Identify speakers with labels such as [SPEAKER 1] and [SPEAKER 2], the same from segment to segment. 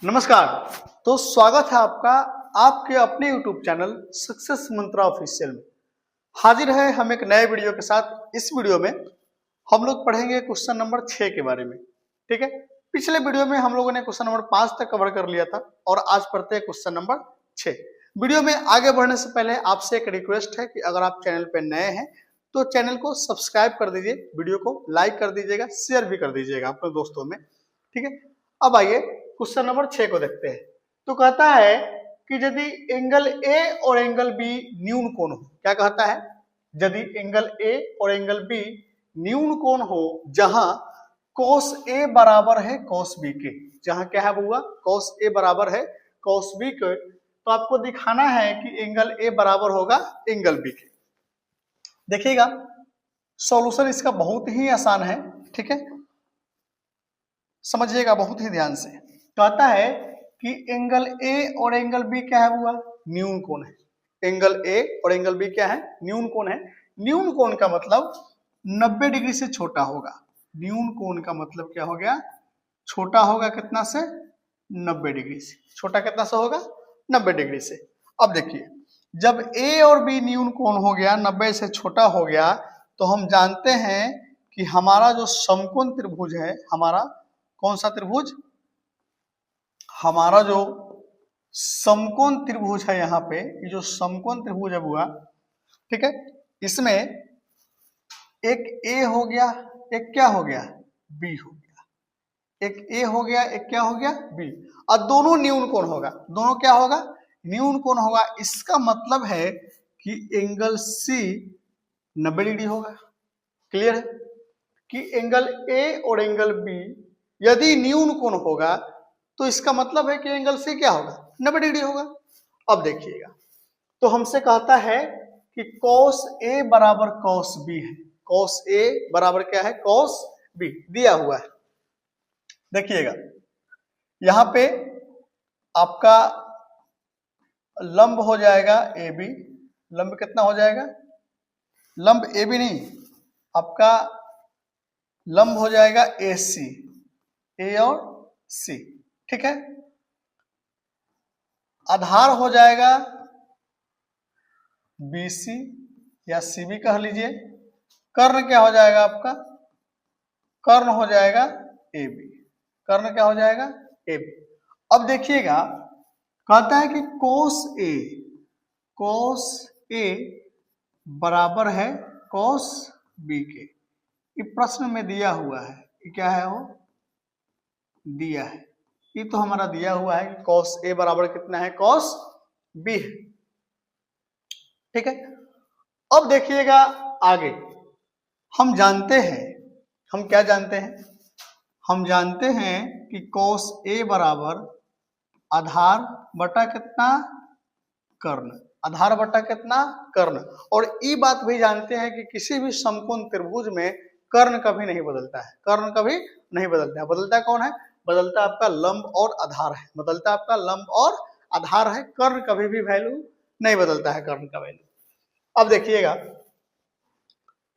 [SPEAKER 1] नमस्कार। तो स्वागत है आपका आपके अपने YouTube चैनल सक्सेस मंत्रा ऑफिशियल में। हाजिर है हम एक नए वीडियो के साथ। इस वीडियो में हम लोग पढ़ेंगे क्वेश्चन नंबर 6 के बारे में। ठीक है, पिछले वीडियो में हम लोगों ने क्वेश्चन नंबर 5 तक कवर कर लिया था और आज पढ़ते हैं क्वेश्चन नंबर 6। वीडियो में आगे बढ़ने से पहले आपसे एक रिक्वेस्ट है कि अगर आप चैनल पे नए हैं तो चैनल को सब्सक्राइब कर दीजिए, वीडियो को लाइक कर दीजिएगा, शेयर भी कर दीजिएगा अपने दोस्तों में। ठीक है, अब आइए क्वेश्चन नंबर 6 को देखते हैं। तो कहता है कि यदि एंगल ए और एंगल बी न्यून कोण हो, क्या कहता है? यदि एंगल ए और एंगल बी न्यून कोण हो जहां cos ए बराबर है cos बी के, जहां क्या है बुआ? cos ए बराबर है cos बी के, तो आपको दिखाना है कि एंगल ए बराबर होगा एंगल बी के। देखिएगा, सॉल्यूशन इसका बहुत ही आसान है। ठीक है, समझिएगा बहुत ही ध्यान से। कहता है कि एंगल ए और एंगल बी क्या है बुआ? न्यून कोण है। एंगल ए और एंगल बी क्या है? न्यून कोण है। न्यून कोण का मतलब 90 डिग्री से छोटा होगा। न्यून कोण का मतलब क्या हो गया? छोटा होगा कितना से? 90 डिग्री से। छोटा कितना से होगा? 90 डिग्री से। अब देखिए, जब ए और बी न्यून कोण हो गया, 90 से छोटा हो गया, तो हम जानते हैं कि हमारा जो समकोण त्रिभुज है, हमारा कौन सा त्रिभुज? हमारा जो समकोण त्रिभुज है, यहाँ पे ये जो समकोण त्रिभुज है बुआ, ठीक है, इसमें एक ए हो गया, एक क्या हो गया? बी हो गया। एक ए हो गया, एक क्या हो गया? बी। और दोनों न्यून कोण होगा। दोनों क्या होगा? न्यून कोण होगा। इसका मतलब है कि एंगल सी 90 डिग्री होगा। क्लियर है कि एंगल ए और एंगल बी यदि न्यून कोण होगा तो इसका मतलब है कि एंगल सी क्या होगा? 90 डिग्री होगा। अब देखिएगा, तो हमसे कहता है कि cos ए बराबर cos बी है। cos ए बराबर क्या है? cos बी दिया हुआ है। देखिएगा, यहां पे आपका लंब हो जाएगा ए बी। लंब कितना हो जाएगा? लंब ए बी नहीं, आपका लंब हो जाएगा ए सी। ए और सी, ठीक है। आधार हो जाएगा BC या CB कह लीजिए। कर्ण क्या हो जाएगा आपका? कर्ण हो जाएगा AB। कर्ण क्या हो जाएगा? AB। अब देखिएगा, कहता है कि cos A बराबर है cos B के। ये प्रश्न में दिया हुआ है। ये क्या है? वो दिया है। ये तो हमारा दिया हुआ है कि cos A बराबर कितना है? cos B है। ठीक है, अब देखिएगा आगे। हम जानते हैं, हम क्या जानते हैं? हम जानते हैं कि cos A बराबर आधार बटा कितना? कर्ण। आधार बटा कितना? कर्ण। और ये बात भी जानते हैं कि किसी भी समकोण त्रिभुज में कर्ण कभी नहीं बदलता है। कर्ण कभी नहीं बदलता है। बदलता कौन है? बदलता आपका लंब और आधार है। बदलता आपका लंब और आधार है। कर्ण कभी भी वैल्यू नहीं बदलता है, कर्ण का वैल्यू। अब देखिएगा,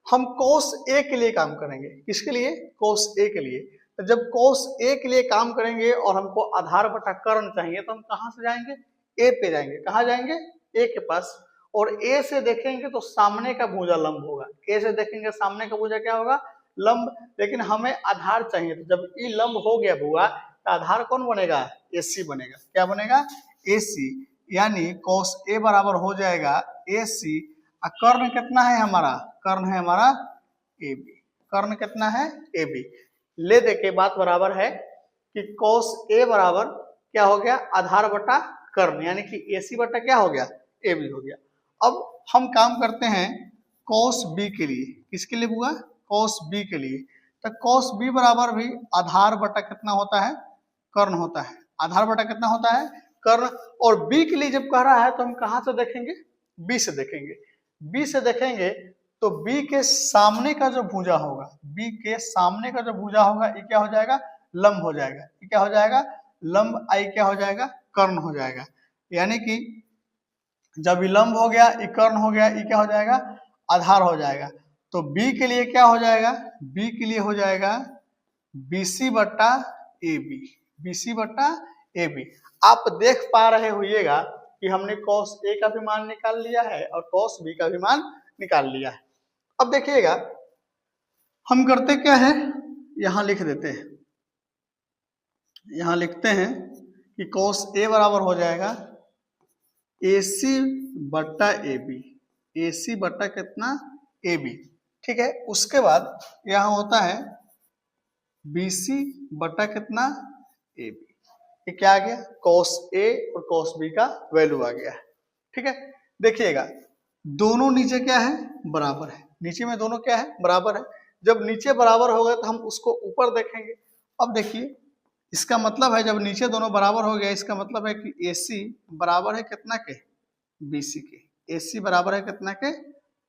[SPEAKER 1] हम cos A के लिए काम करेंगे। किसके लिए? cos A के लिए। तो जब cos A के लिए काम करेंगे और हमको आधार बटा कर्ण चाहिए, तो हम कहां से जाएंगे? A पे जाएंगे। कहां जाएंगे? A के पास। और A से देखेंगे तो सामने का भुजा लंब होगा। A से देखेंगे सामने का भुजा क्या होगा? लंब। लेकिन हमें आधार चाहिए, तो जब ये लंब हो गया बुआ, तो आधार कौन बनेगा? AC बनेगा। क्या बनेगा? AC। यानी cos A बराबर हो जाएगा AC। कर्ण कितना है हमारा? कर्ण है हमारा AB। कर्ण कितना है? AB। ले देके बात बराबर है कि cos A बराबर क्या हो गया? आधार बटा कर्ण, यानी कि AC बटा क्या हो गया? AB हो गया। अब हम काम करते हैं cos B के लिए। किसके लिए बुआ? cos B के लिए। तो cos B बराबर भी आधार बटा कितना होता है? कर्ण होता है। आधार बटा कितना होता है? कर्ण। और B के लिए जब कह रहा है तो हम कहां से देखेंगे? B से देखेंगे। B से देखेंगे तो B के सामने का जो भुजा होगा, B के सामने का जो भुजा होगा, ये क्या हो जाएगा? लंब हो जाएगा। ये क्या हो जाएगा? लंब। आई क्या हो जाएगा? कर्ण हो जाएगा। यानी कि जब लंब हो गया, ये कर्ण हो गया, ये क्या हो जाएगा? आधार हो जाएगा। तो B के लिए क्या हो जाएगा? B के लिए हो जाएगा BC बट्टा AB। BC बट्टा ए बी। आप देख पा रहे होइएगा कि हमने cos A का भी मान निकाल लिया है और cos B का भी मान निकाल लिया है। अब देखिएगा हम करते क्या है, यहां लिख देते हैं, यहां लिखते हैं कि cos A बराबर हो जाएगा AC बट्टा AB, AC बट्टा कितना AB, ठीक है। उसके बाद यहां होता है BC बट्टा कितना AB, ये क्या आ गया, cos A और cos B का वैल्यू आ गया है, ठीक है। देखिएगा दोनों नीचे क्या है, बराबर है, नीचे में दोनों क्या है, बराबर है। जब नीचे बराबर हो गए तो हम उसको ऊपर देखेंगे। अब देखिए इसका मतलब है जब नीचे दोनों बराबर हो गया, इसका मतलब है कि AC बराबर है कितना के, BC के, AC बराबर है कितना के,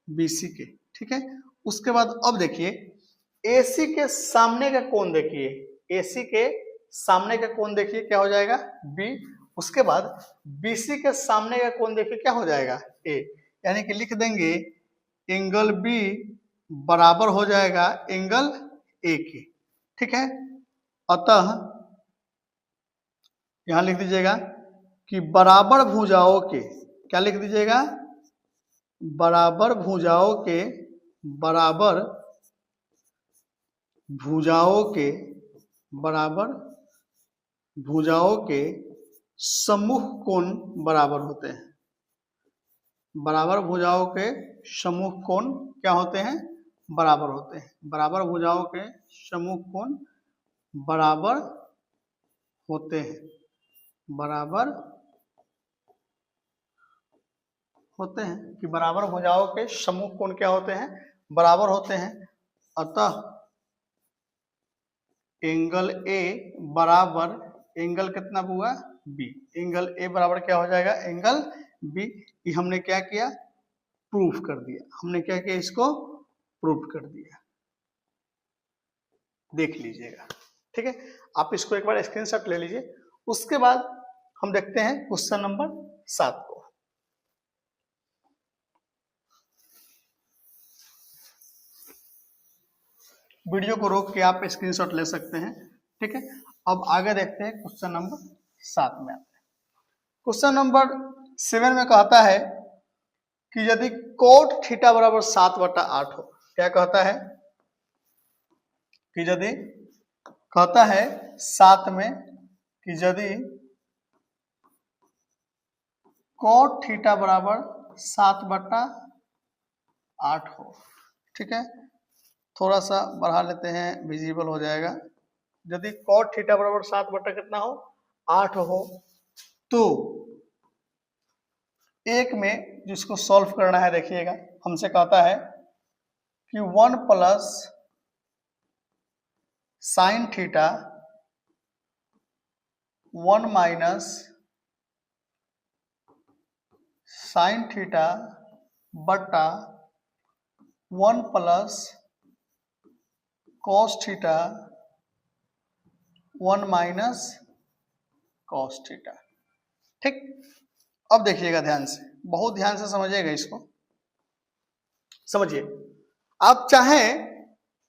[SPEAKER 1] BC के, ठीक है। उसके बाद अब देखिए AC के सामने का कोण देखिए, AC के सामने का कोण देखिए क्या हो जाएगा B, उसके बाद BC के सामने का कोण देखिए क्या हो जाएगा A, यानी कि लिख देंगे एंगल B बराबर हो जाएगा एंगल A के, ठीक है। अतः यहां लिख दीजिएगा कि बराबर भुजाओं के, क्या लिख दीजिएगा, बराबर भुजाओं के, बराबर भुजाओं के, बराबर भुजाओं के समूह कोण बराबर होते हैं। बराबर भुजाओं के समूह कोण क्या होते हैं, बराबर होते हैं। बराबर भुजाओं के समूह कोण बराबर होते हैं, बराबर होते हैं, कि बराबर भुजाओं के समूह कोण क्या होते हैं, बराबर होते हैं। अतः एंगल A बराबर एंगल कितना हुआ B, एंगल A बराबर क्या हो जाएगा, एंगल B। ये हमने क्या किया, प्रूफ कर दिया, हमने क्या किया, इसको प्रूफ कर दिया, देख लीजिएगा, ठीक है। आप इसको एक बार स्क्रीनशॉट ले लीजिए। उसके बाद हम देखते हैं क्वेश्चन नंबर 7 को। वीडियो को रोक के आप स्क्रीनशॉट ले सकते हैं, ठीक है। अब आगे देखते हैं क्वेश्चन नंबर 7 में आते हैं। क्वेश्चन नंबर 7 में कहता है कि यदि कोट थीटा बराबर 7/8 हो, क्या कहता है कि यदि, कहता है 7 में कि यदि कोट थीटा बराबर 7/8 हो, ठीक है। थोड़ा सा बढ़ा लेते हैं, विजिबल हो जाएगा। यदि cot थीटा बराबर 7 बटा कितना हो, 8 हो, तो एक में जिसको सॉल्व करना है, देखिएगा हमसे कहता है कि 1 plus sine theta 1 minus sine theta बटा 1 plus cos theta 1 minus cos theta, ठीक। अब देखिएगा ध्यान से, बहुत ध्यान से समझिएगा इसको, समझिए। आप चाहें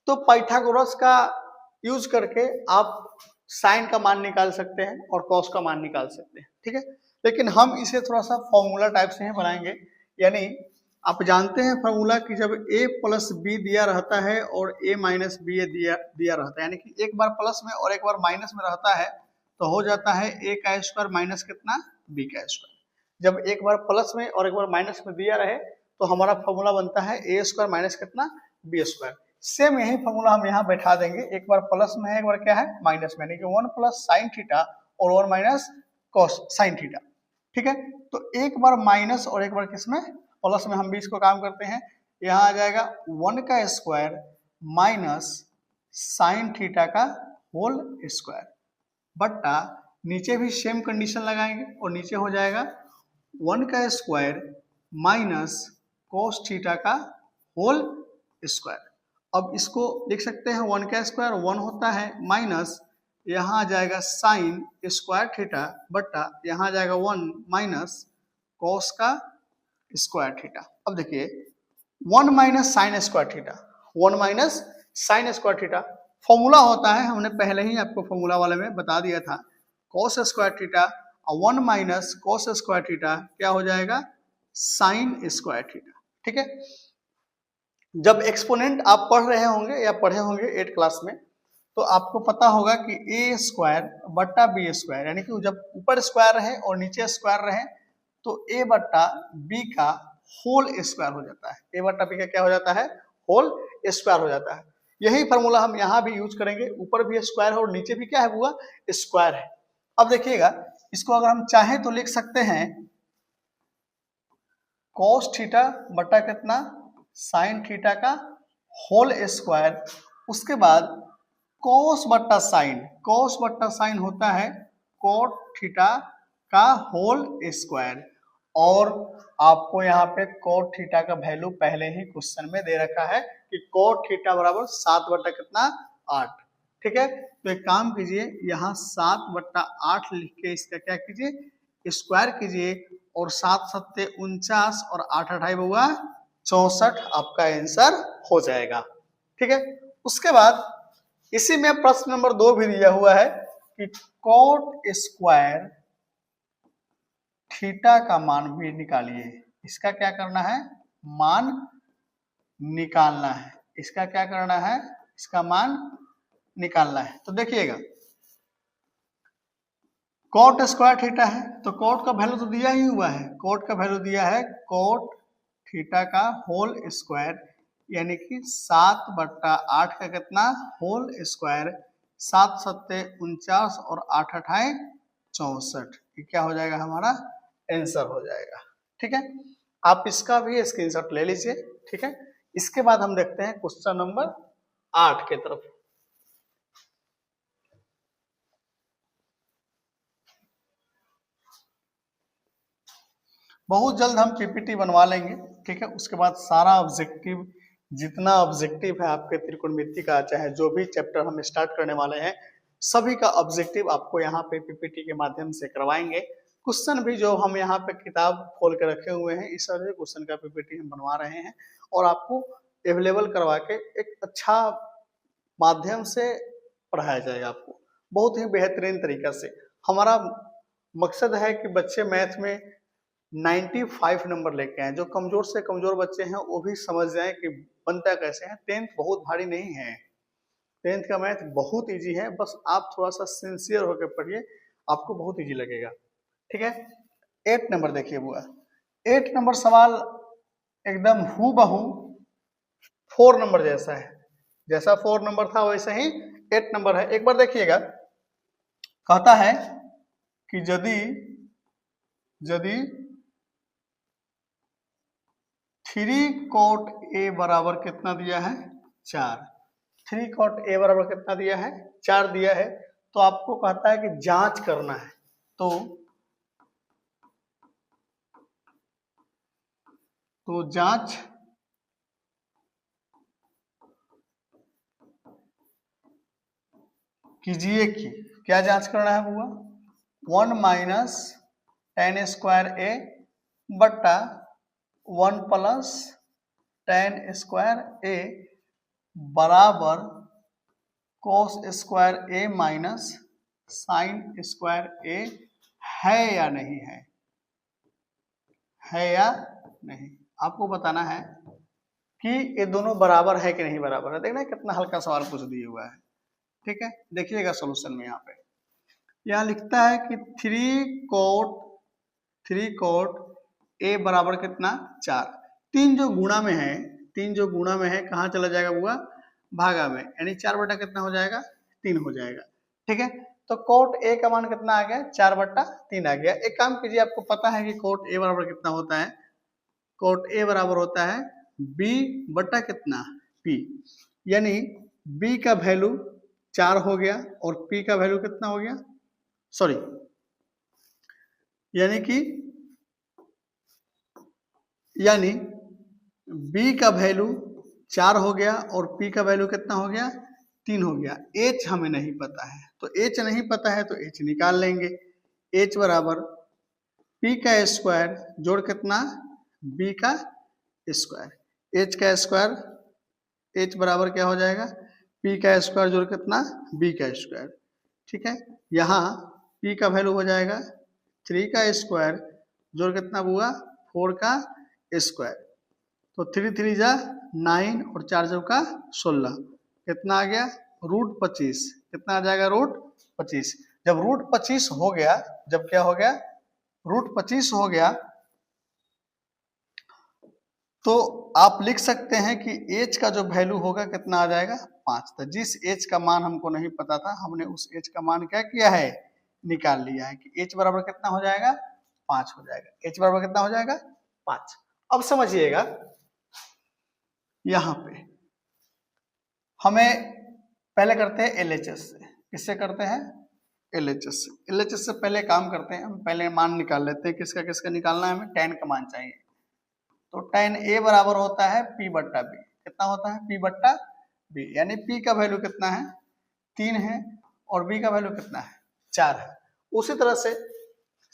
[SPEAKER 1] तो पाइथागोरस का यूज करके आप साइन का मान निकाल सकते हैं और कॉस का मान निकाल सकते हैं, ठीक है। लेकिन हम इसे थोड़ा सा फॉर्मूला टाइप से ही बनाएंगे। यानी आप जानते हैं फॉर्मूला कि जब a प्लस बी दिया रहता है और a माइनस बी दिया रहता है, यानी कि एक बार प्लस में और एक बार माइनस में रहता है, तो हो जाता है a का स्क्वायर माइनस कितना, b का स्क्वायर। जब एक बार प्लस में और एक बार माइनस में दिया रहे तो हमारा फॉर्मूला बनता है a स्क्वायर माइनस कितना, b स्क्वायर। सेम यही फॉर्मूला हम यहाँ बैठा देंगे, एक बार प्लस में है, एक बार क्या है, माइनस में, यानी कि 1 प्लस साइन थीटा और 1 माइनस कॉस साइन थीटा, ठीक है। तो एक बार माइनस और एक बार किसमें, प्लस में हम भी इसको काम करते हैं। यहाँ आ जाएगा 1 का स्क्वायर माइनस साइन थीटा का होल स्क्वायर बट्टा, नीचे भी सेम कंडीशन लगाएंगे और नीचे हो जाएगा 1 का स्क्वायर माइनस कोस थीटा का होल स्क्वायर। अब इसको लिख सकते हैं 1 का स्क्वायर 1 होता है, माइनस यहाँ आ जाएगा साइन स्क्वायर थीटा बट्टा यहाँ आ जाएगा 1 माइनस कोस का स्क्वायर थीटा। अब देखिए 1 minus sine square theta, 1 minus sine square theta formula होता है, हमने पहले ही आपको फॉर्मूला वाले में बता दिया था, कॉस स्क्वायर थीटा और 1 माइनस कॉस स्क्वायर थीटा क्या हो जाएगा, साइन स्क्वायर थीटा। ठीक है, जब एक्सपोनेंट आप पढ़ रहे होंगे या पढ़े होंगे 8 क्लास में, तो आपको पता होगा कि ए स्क्वायर बट्टा बी स्क्वायर, यानी कि जब ऊपर स्क्वायर रहे और नीचे स्क्वायर रहे तो ए बट्टा बी का होल स्क्वायर हो जाता है। ए बट्टा बी का क्या हो जाता है, होल स्क्वायर हो जाता है। यही फॉर्मूला हम यहाँ भी यूज करेंगे, ऊपर भी स्क्वायर है और नीचे भी क्या है, हुआ स्क्वायर है। अब देखिएगा, इसको अगर हम चाहें तो लिख सकते हैं कॉस थीटा बट्टा कितना, साइन थीटा का होल स्क्वायर, उसके बाद कॉस बट्टा साइन, कॉस बट्टा साइन होता है कोट थीटा का होल स्क्वायर, और आपको यहाँ पे कोट थीटा का वैल्यू पहले ही क्वेश्चन में दे रखा है कि कोट थीटा बराबर 7 बट्टा कितना, 8। ठीक है, तो एक काम कीजिए, यहाँ 7 बट्टा 8 लिख के इसका क्या कीजिए, स्क्वायर कीजिए, और 7 सत्ते 49 और 8 अठाई हुआ 64, आपका आंसर हो जाएगा। ठीक है, उसके बाद इसी में प्रश्न नंबर 2 भी दिया हुआ है कि कोट स्क्वायर थीटा का मान भी निकालिए। इसका क्या करना है, मान निकालना है। इसका क्या करना है, इसका मान निकालना है। तो देखिएगा, कोट स्क्वायर थीटा है तो कोट का वैल्यू तो दिया ही हुआ है, कोट का वैल्यू दिया है कोट थीटा का होल स्क्वायर, यानी कि 7 बट्टा 8 का कितना, होल स्क्वायर, 7 सत्ते 49 और 8 अठाई 64, ये क्या हो जाएगा, हमारा आंसर हो जाएगा। ठीक है, आप इसका भी स्क्रीनशॉट ले लीजिए। ठीक है, इसके बाद हम देखते हैं क्वेश्चन नंबर 8 के तरफ। बहुत जल्द हम पीपीटी बनवा लेंगे। ठीक है, उसके बाद सारा ऑब्जेक्टिव, जितना ऑब्जेक्टिव है आपके त्रिकोणमिति का, चाहे जो भी चैप्टर हम स्टार्ट करने वाले हैं, सभी का ऑब्जेक्टिव आपको यहाँ पे पीपीटी के माध्यम से करवाएंगे। क्वेश्चन भी जो हम यहाँ पे किताब खोल के रखे हुए हैं, इस तरह से क्वेश्चन का पीपीटी हम बनवा रहे हैं और आपको अवेलेबल करवा के एक अच्छा माध्यम से पढ़ाया जाएगा आपको, बहुत ही बेहतरीन तरीका से। हमारा मकसद है कि बच्चे मैथ में 95 नंबर लेके आए, जो कमजोर से कमजोर बच्चे हैं वो भी समझ जाएं कि बनता कैसे है। 10th बहुत भारी नहीं है, 10th का मैथ बहुत इजी है, बस आप थोड़ा सा सिंसियर होकर पढ़िए, आपको बहुत इजी लगेगा। ठीक है, 8 नंबर देखिए बुआ, 8 नंबर सवाल एकदम हूबहू 4 नंबर जैसा है, जैसा 4 नंबर था वैसे ही 8 नंबर है। एक बार देखिएगा, कहता है कि यदि 3 कोट ए बराबर कितना दिया है, 4, 3 कोट ए बराबर कितना दिया है, 4 दिया है, तो आपको कहता है कि जांच करना है। तो जांच कीजिए कि क्या जांच करना है बुआ, 1 माइनस tan स्क्वायर ए बट्टा 1 प्लस tan स्क्वायर ए बराबर cos स्क्वायर ए माइनस साइन स्क्वायर ए है या नहीं है या नहीं। आपको बताना है कि ये दोनों बराबर है कि नहीं बराबर है। देखना कितना हल्का सवाल पूछ दिया हुआ है। ठीक है, देखिएगा सॉल्यूशन में, यहाँ लिखता है कि 3 कोट ए बराबर कितना, 4, 3 जो गुणा में है कहाँ चला जाएगा बुआ, भागा में, यानी 4 बटा कितना हो जाएगा, 3 हो जाएगा। ठीक है, तो कोट ए का मान कितना आ गया, 4 बटा 3 आ गया। एक काम कीजिए, आपको पता है कि कोट ए बराबर कितना होता है, कोट ए बराबर होता है बी बटा कितना, पी, यानी बी का वैल्यू 4 हो गया और पी का वैल्यू कितना हो गया, सॉरी, यानी बी का वैल्यू 4 हो गया और पी का वैल्यू कितना हो गया, 3 हो गया। एच हमें नहीं पता है, तो एच नहीं पता है तो एच निकाल लेंगे। एच बराबर पी का स्क्वायर जोड़ कितना, बी का स्क्वायर, एच का स्क्वायर, एच बराबर क्या हो जाएगा, पी का स्क्वायर जोड़ कितना, बी का स्क्वायर। ठीक है, यहाँ p का वैल्यू हो जाएगा 3 का स्क्वायर जोड़ कितना हुआ 4 का स्क्वायर, तो 3 3 जा 9 और 4 जो का 16, कितना आ गया रूट 25, कितना आ जाएगा रूट 25। जब रूट 25 हो गया, जब क्या हो गया रूट 25 हो गया, तो आप लिख सकते हैं कि h का जो वैल्यू होगा कितना आ जाएगा 5। तो जिस h का मान हमको नहीं पता था, हमने उस h का मान क्या किया है निकाल लिया है कि h बराबर कितना हो जाएगा 5 हो जाएगा। h बराबर कितना हो जाएगा 5। अब समझिएगा यहाँ पे हमें पहले करते हैं LHS से। किससे करते हैं LHS से। LHS से पहले काम करते हैं, हम पहले मान निकाल लेते हैं। किसका किसका निकालना है, हमें tan का मान चाहिए। तो tan A बराबर होता है P बट्टा B। कितना होता है P बट्टा B, यानी P का वैल्यू कितना है 3 है और B का वैल्यू कितना है 4 है। उसी तरह से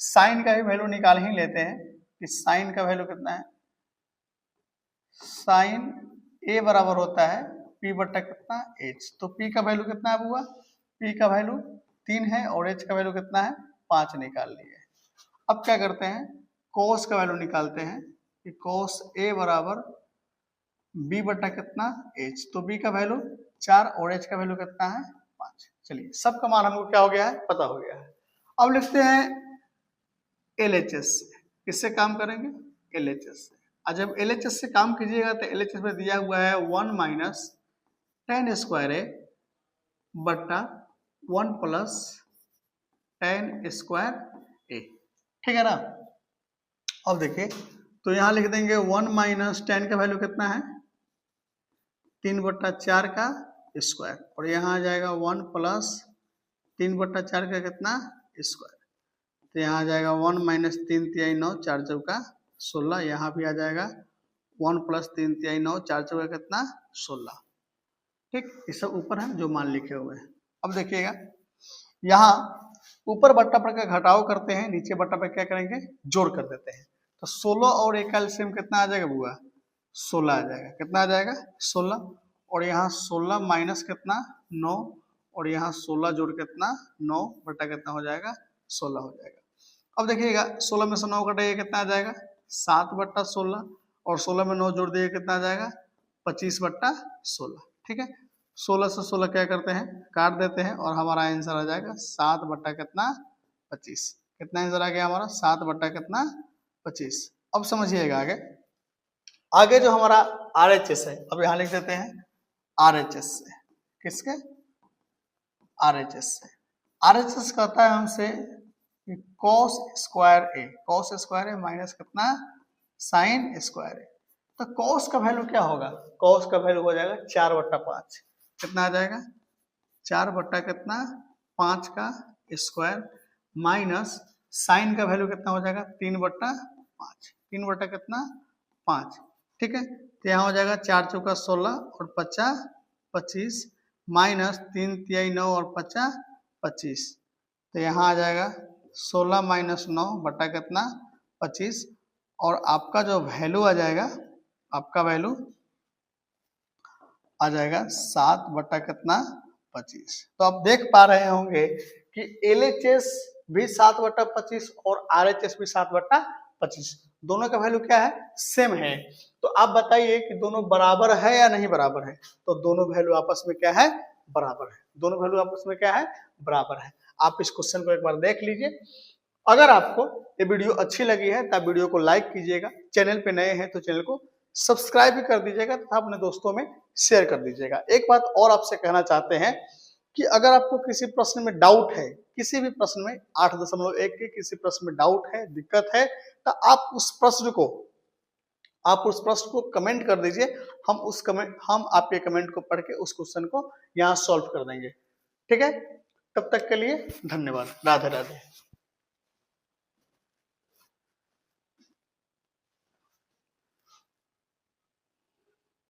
[SPEAKER 1] साइन का भी वैल्यू निकाल ही लेते हैं कि साइन का वैल्यू कितना है, साइन A बराबर होता है P बट्टा कितना H। तो P का वैल्यू कितना है हुआ, P का वैल्यू 3 है और H का वैल्यू कितना है 5 निकाल लिए। अब क्या करते हैं cos का वैल्यू निकालते हैं कि cos A बराबर B बट्टा कितना H। तो B का वैल्यू 4 और H का वैल्यू कितना है 5। चलिए सबका मान हमको क्या हो गया है पता हो गया है। अब लिखते हैं LHS से। किससे काम करेंगे LHS से। और जब LHS से काम कीजिएगा तो LHS में दिया हुआ है 1 माइनस tan स्क्वायर A बट्टा 1 प्लस tan स्क्वायर A, ठीक है ना। अब देखिए तो यहाँ लिख देंगे 1 माइनस tan का वैल्यू कितना है 3 बट्टा 4 का स्क्वायर, और यहाँ आ जाएगा 1 प्लस 3 बट्टा 4 का कितना स्क्वायर। तो यहाँ आ जाएगा 1 माइनस 3 तिहाई 9 4 चौका 16, यहाँ भी आ जाएगा 1 प्लस 3 तिहाई 9 4 चौका कितना 16। ठीक, ये सब ऊपर है जो मान लिखे हुए हैं। अब देखिएगा यहाँ ऊपर बट्टा पर का घटाव करते हैं, नीचे बट्टा पर क्या करेंगे जोड़ कर देते हैं। तो 16 और 1 का एलसीएम कितना आ जाएगा बुआ 16 आ जाएगा। कितना आ जाएगा 16, और यहाँ 16 माइनस कितना 9 और यहाँ 16 जोड़ कितना 9 बट्टा कितना हो जाएगा 16 हो जाएगा। अब देखिएगा 16 में से 9 कटेगा कितना आ जाएगा 7 बट्टा 16, और 16 में 9 जोड़ दिए कितना आ जाएगा 25 बट्टा 16। ठीक है, 16 से 16 क्या करते हैं काट देते हैं और हमारा आंसर आ जाएगा 7 बट्टा कितना 25। कितना आंसर आ गया हमारा 7 बट्टा कितना 25। अब समझिएगा आगे, आगे जो हमारा RHS है, अब यहाँ लिख देते हैं RHS से। किसके RHS से। RHS कहता है हमसे cos square A, cos square A minus कितना साइन स्क्वायर A। तो cos का वैल्यू क्या होगा, cos का वैल्यू हो जाएगा 4 बट्टा 5। कितना आ जाएगा 4 बट्टा कितना 5 का स्क्वायर माइनस साइन का वैल्यू कितना हो जाएगा 3 बट्टा 5, 3 बट्टा कितना 5। ठीक है, तो यहाँ हो जाएगा 4 चौका 16 और 50 25 माइनस 3 तिहाई 9 और 50 25। तो यहाँ आ जाएगा 16 माइनस 9 बट्टा कितना 25, और आपका जो वैल्यू आ जाएगा, आपका वैल्यू आ जाएगा 7 बट्टा कितना 25। तो आप देख पा रहे होंगे कि LHS भी 7 बट्टा 25 और RHS भी 7 बट्टा 25, दोनों का वैल्यू क्या है सेम है। तो आप बताइए कि दोनों बराबर है या नहीं बराबर है। तो दोनों वैल्यू आपस में क्या है बराबर है, दोनों वैल्यू आपस में क्या है बराबर है। आप इस क्वेश्चन को एक बार देख लीजिए। अगर आपको ये वीडियो अच्छी लगी है तो वीडियो को लाइक कीजिएगा, चैनल पे नए हैं तो चैनल को सब्सक्राइब भी कर दीजिएगा तथा अपने दोस्तों में शेयर कर दीजिएगा। एक बात और आपसे कहना चाहते हैं कि अगर आपको किसी प्रश्न में डाउट है, किसी भी प्रश्न में 8.1 के किसी प्रश्न में डाउट है दिक्कत है, तो आप उस प्रश्न को कमेंट कर दीजिए। हम आपके कमेंट को पढ़ के उस क्वेश्चन को यहाँ सॉल्व कर देंगे। ठीक है, तब तक के लिए धन्यवाद। राधे राधे।